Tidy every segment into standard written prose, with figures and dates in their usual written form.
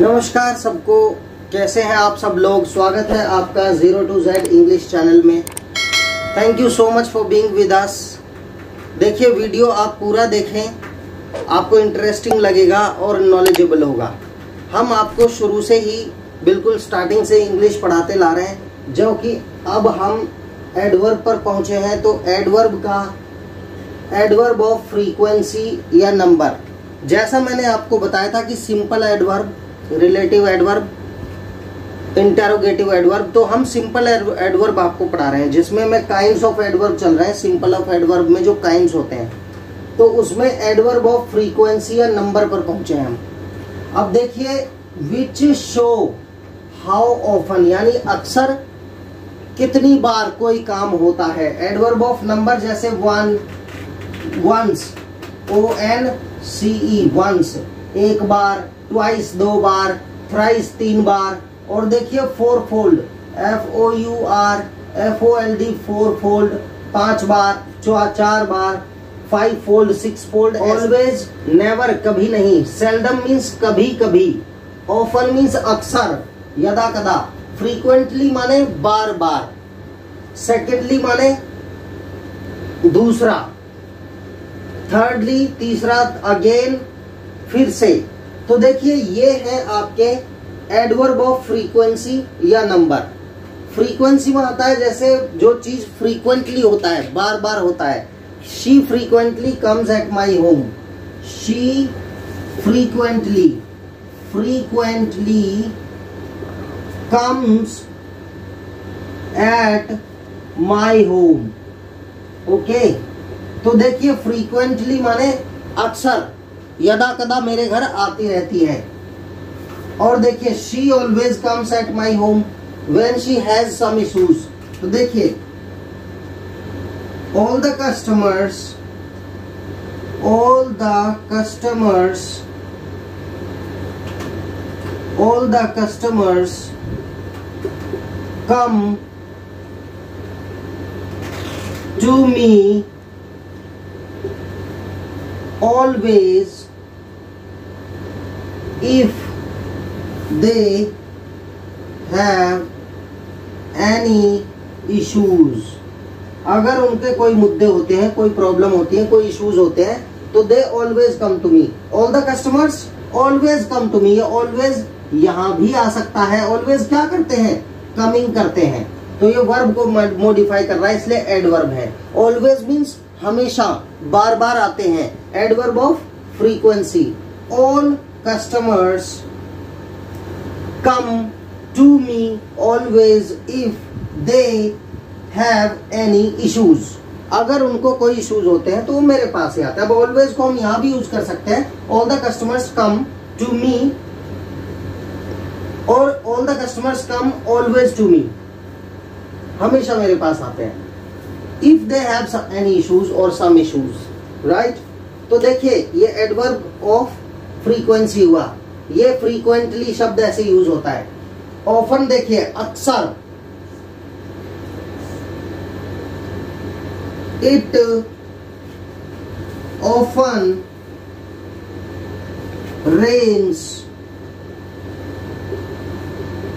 नमस्कार सबको, कैसे हैं आप सब लोग। स्वागत है आपका 0 to Z इंग्लिश चैनल में। Thank you so much for being with us. देखिए, वीडियो आप पूरा देखें, आपको इंटरेस्टिंग लगेगा और नॉलेजेबल होगा। हम आपको शुरू से ही बिल्कुल स्टार्टिंग से इंग्लिश पढ़ाते ला रहे हैं, जो कि अब हम एडवर्ब पर पहुंचे हैं। तो एडवर्ब का एडवर्ब ऑफ फ्रीक्वेंसी या नंबर, जैसा मैंने आपको बताया था कि simple adverb, relative adverb, interrogative adverb. तो हम सिंपल एडवर्ब आपको पढ़ा रहे हैं, जिसमें में काइंड्स ऑफ एडवर्ब चल रहे हैं। सिंपल ऑफ एडवर्ब में जो काइंड्स होते हैं, तो उसमें एडवर्ब ऑफ फ्रीक्वेंसी या नंबर पर पहुंचे हैं हम। अब देखिए, विच शो हाउ ऑफन, यानी अक्सर कितनी बार कोई काम होता है। एडवर्ब ऑफ नंबर जैसे वन, वंस, ONCE, वंस एक बार, ट्वाइस दो बार, थ्राइस तीन बार, और देखिए फोरफोल्ड, FOUR फोरफोल्ड पांच बार, चार बार, five fold, six fold. Always, never कभी नहीं। सेल्डम मीन्स कभी कभी। ऑफन मीन्स अक्सर, यदा कदा। फ्रीक्वेंटली माने बार बार। सेकेंडली माने दूसरा। थर्डली तीसरा, अगेन फिर से। तो देखिए, ये है आपके एडवर्ब ऑफ फ्रीक्वेंसी या नंबर। फ्रीक्वेंसी में आता है जैसे जो चीज फ्रीक्वेंटली होता है, बार बार होता है। She frequently comes at my home. She frequently comes at my home. Okay, तो देखिए, फ्रीक्वेंटली माने अक्सर, यदा कदा मेरे घर आती रहती है। और देखिए, she always comes at my home when she has some issues. तो देखिए, all the customers come to me always if they have any issues। अगर उनके कोई मुद्दे होते हैं, कोई प्रॉब्लम होती है, कोई इश्यूज होते हैं, तो they always come to me. All the customers always come to me. ये ऑलवेज यहां भी आ सकता है। ऑलवेज क्या करते हैं? कमिंग करते हैं। तो ये वर्ब को मॉडिफाई कर रहा है, इसलिए एडवर्ब है। ऑलवेज मीन्स हमेशा, बार बार आते हैं। Adverb of frequency, all customers come to me always if they have any issues. अगर उनको कोई इश्यूज होते हैं तो वो मेरे पास ही आते हैं। अब ऑलवेज को हम यहां भी यूज कर सकते हैं। All the customers come to me, और all the customers come always to me, हमेशा मेरे पास आते हैं। If they have any issues और सम इश्यूज, राइट। तो देखिए, ये एडवर्ब ऑफ फ्रीक्वेंसी हुआ। ये फ्रीक्वेंटली शब्द ऐसे यूज होता है। ऑफन देखिए, अक्सर। It often rains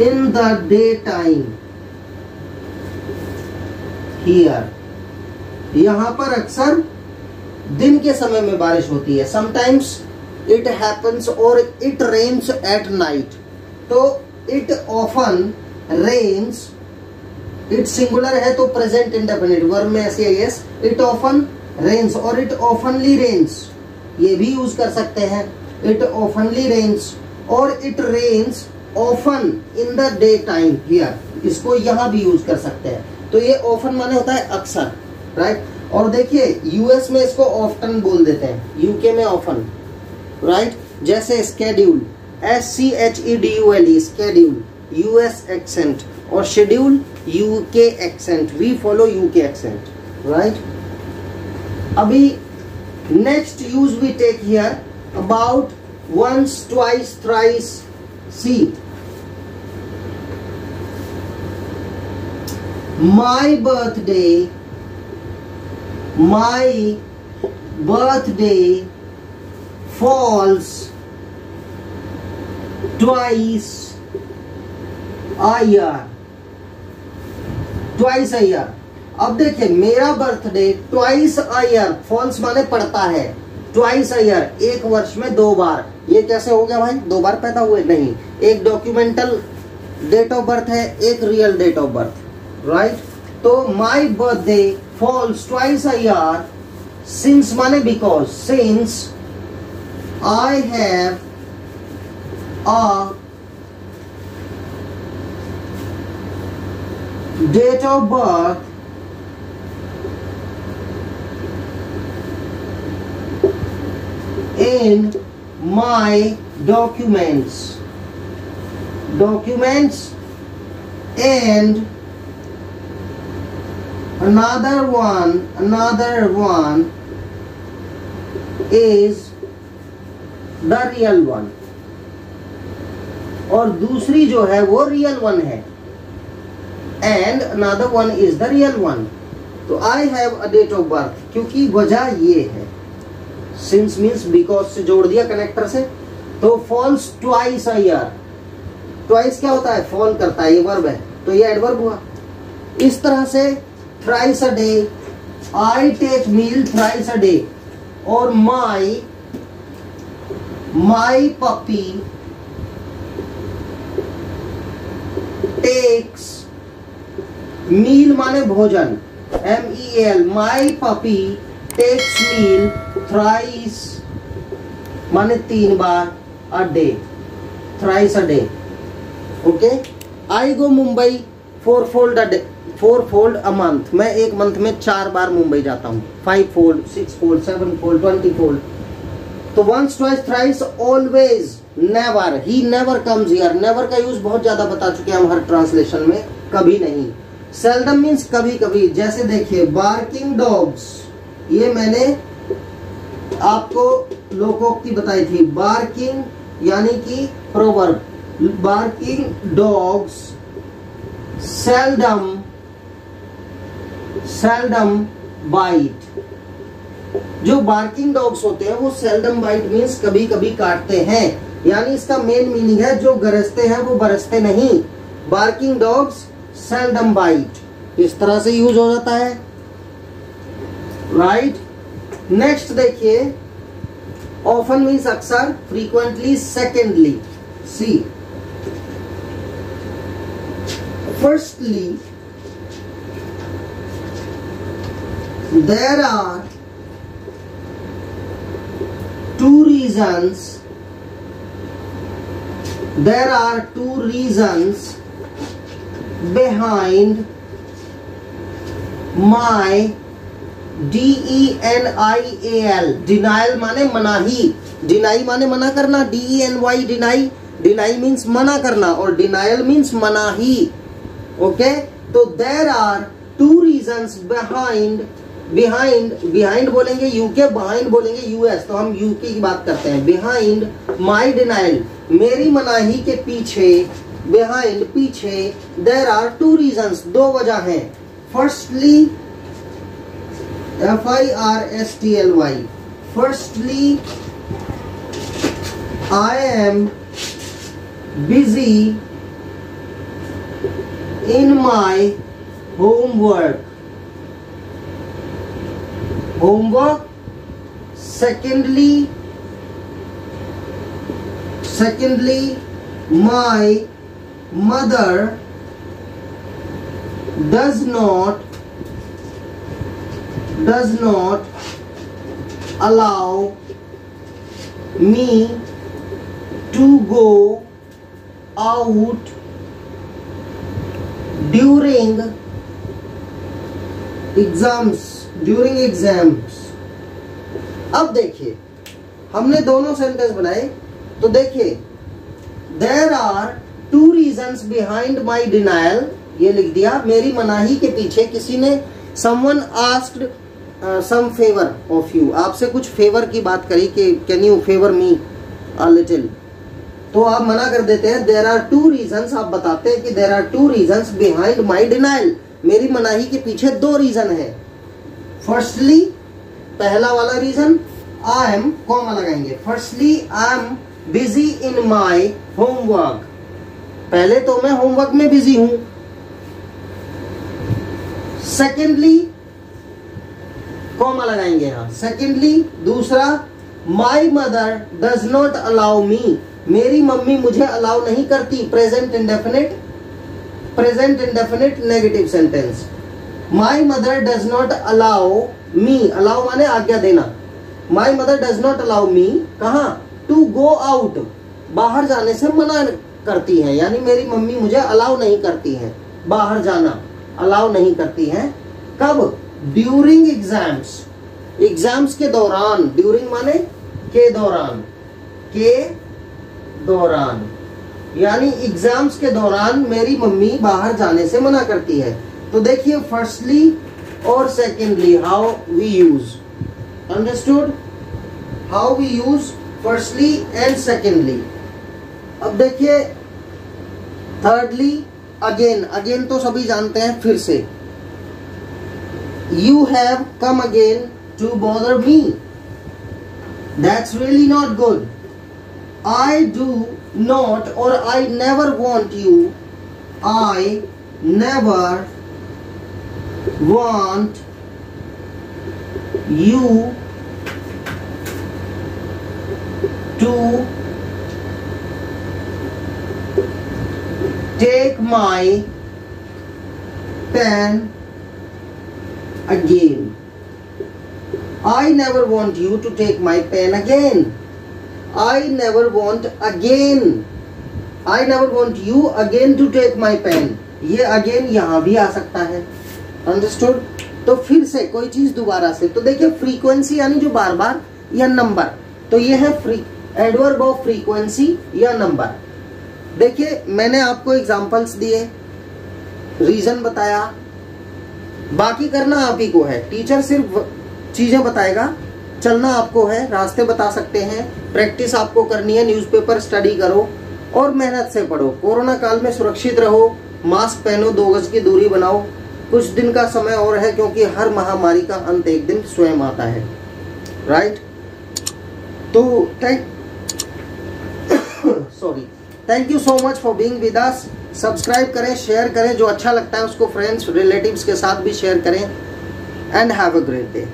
in the day time here. यहां पर अक्सर दिन के समय में बारिश होती है। समटाइम्स इट हैपन्स और इट रेन्स एट नाइट। तो it often rains, it singular है तो प्रेजेंट इंडेफिनिट, वर्ब में ऐसे है यस। इट ऑफन रेन्स और इट ऑफनली रेन्स, ये भी यूज कर सकते हैं। इट ऑफनली रेन्स और it rains often in the day time here, इसको यहां भी यूज कर सकते हैं। तो ये ऑफन माने होता है अक्सर, राइट। और देखिए, यूएस में इसको ऑफ्टन बोल देते हैं, यूके में ऑफन, राइट। जैसे schedule, SCHEDULE, schedule US accent, और schedule UK accent. We follow UK accent, right. अभी next use we take here about once, twice, thrice. See, my birthday falls twice a year, twice a year. अब देखिए मेरा birthday twice a year, falls माने पड़ता है, twice a year, एक वर्ष में 2 बार। ये कैसे हो गया भाई, 2 बार पैदा हुए? नहीं, एक डॉक्यूमेंटल डेट ऑफ बर्थ है, एक real date of birth, right. तो my birthday falls twice a year since माने because, since I have a date of birth in my documents and another one is the real one, और दूसरी जो है वो real one है, and another one is the real one। तो I have a date of birth, क्योंकि वजह ये है, सिंस मीन्स बिकॉज से जोड़ दिया कनेक्टर से, तो falls twice a year. Twice क्या होता है, फॉल करता है, ये वर्ब है, तो ये एडवर्ब हुआ। इस तरह से thrice a day, I take meal thrice a day, और माई पपी टेक्स, मील माने भोजन, MEAL, my puppy takes meal thrice माने 3 बार a day, thrice a day, okay. I go Mumbai 4 fold a month, मैं एक मंथ में 4 बार मुंबई जाता हूँ, 5 फोल्ड, 6 फोल्ड, 7 फोल्ड, 20 फोल्ड। तो once twice thrice always never, he never comes here, never का use बहुत ज्यादा बता चुके हैं हम हर ट्रांसलेशन में, कभी नहीं। सेल्डम मीन्स कभी कभी, जैसे देखिए बार्किंग डॉग्स, ये मैंने आपको लोकोक्ति बताई थी, बार्किंग यानी कि proverb, barking dogs seldom bite. जो बार्किंग डॉग्स होते हैं वो सेल्डम बाइट मीन्स कभी कभी काटते हैं, यानी इसका मेन मीनिंग है जो गरजते हैं वो बरसते नहीं, बार्किंग डॉग्स सेल्डम बाइट, इस तरह से यूज हो जाता है, राइट। नेक्स्ट देखिए, ऑफन मीन्स अक्सर, frequently, secondly. See, firstly there are 2 reasons behind my DENIAL, denial माने मनाही, डिनाई माने मना करना, DENY डिनाई, डिनाई मीन्स मना करना, और डिनाइल मीन्स मनाही, ओके। तो देयर आर 2 reasons बिहाइंड बोलेंगे यूके, बिहाइंड बोलेंगे यूएस, तो हम यूके की बात करते हैं। बिहाइंड माई डिनाइल, मेरी मनाही के पीछे, बिहाइंड पीछे, देयर आर 2 reasons, 2 वजह हैं। Firstly FIRSTLY, firstly I am busy in my homework, secondly my mother does not allow me to go out during exams. अब देखिए हमने दोनों सेंटेंस बनाए, तो देखिए there are 2 reasons behind my denial, ये लिख दिया, मेरी मनाही के पीछे किसी ने, someone asked some favor of you, आपसे कुछ फेवर की बात करी कि can you favor me a little, तो आप मना कर देते हैं। देयर आर 2 reasons, आप बताते हैं कि there are 2 reasons behind my denial, मेरी मनाही के पीछे 2 रीजन है। फर्स्टली, पहला वाला रीजन, आई एम, कॉमा लगाएंगे, firstly I am busy in my homework. पहले तो मैं होमवर्क में बिजी हूं। सेकेंडली, कॉमा लगाएंगे यहां, सेकेंडली दूसरा, my mother does not allow me, मेरी मम्मी मुझे अलाउ नहीं करती। Present indefinite negative sentence. My mother does not allow me, allow माने आज्ञा देना। My mother does not allow me, कहा, टू गो आउट, बाहर जाने से मना करती है, यानी मेरी मम्मी मुझे अलाउ नहीं करती है, बाहर जाना अलाउ नहीं करती है। कब? ड्यूरिंग एग्जाम्स, एग्जाम्स के दौरान। ड्यूरिंग माने के दौरान, के दौरान, यानी एग्जाम्स के दौरान मेरी मम्मी बाहर जाने से मना करती है। तो देखिए फर्स्टली और secondly how we use, understood, how we use firstly and secondly. अब देखिए थर्डली, अगेन, अगेन तो सभी जानते हैं, फिर से। You have come again to bother me. That's really not good. I do not or I never want you. I never want you to take my pen again. I never want you to take my pen again. I never want again. I never want you again to take my pen. ये again यहाँ भी आ सकता है, understood? तो फिर से कोई चीज दोबारा से। तो देखिए फ्रीक्वेंसी यानी जो बार बार, या नंबर, तो ये है एडवर्ब ऑफ फ्रीक्वेंसी या नंबर। देखिए मैंने आपको एग्जांपल्स दिए, रीजन बताया, बाकी करना आप ही को है। टीचर सिर्फ चीजें बताएगा, चलना आपको है, रास्ते बता सकते हैं, प्रैक्टिस आपको करनी है। न्यूज़पेपर स्टडी करो और मेहनत से पढ़ो। कोरोना काल में सुरक्षित रहो, मास्क पहनो, 2 गज की दूरी बनाओ। कुछ दिन का समय और है, क्योंकि हर महामारी का अंत एक दिन स्वयं आता है, राइट? तो thank you so much for being with us. Subscribe करें, शेयर करें, जो अच्छा लगता है उसको फ्रेंड्स रिलेटिव्स के साथ भी शेयर करें। And have a great day.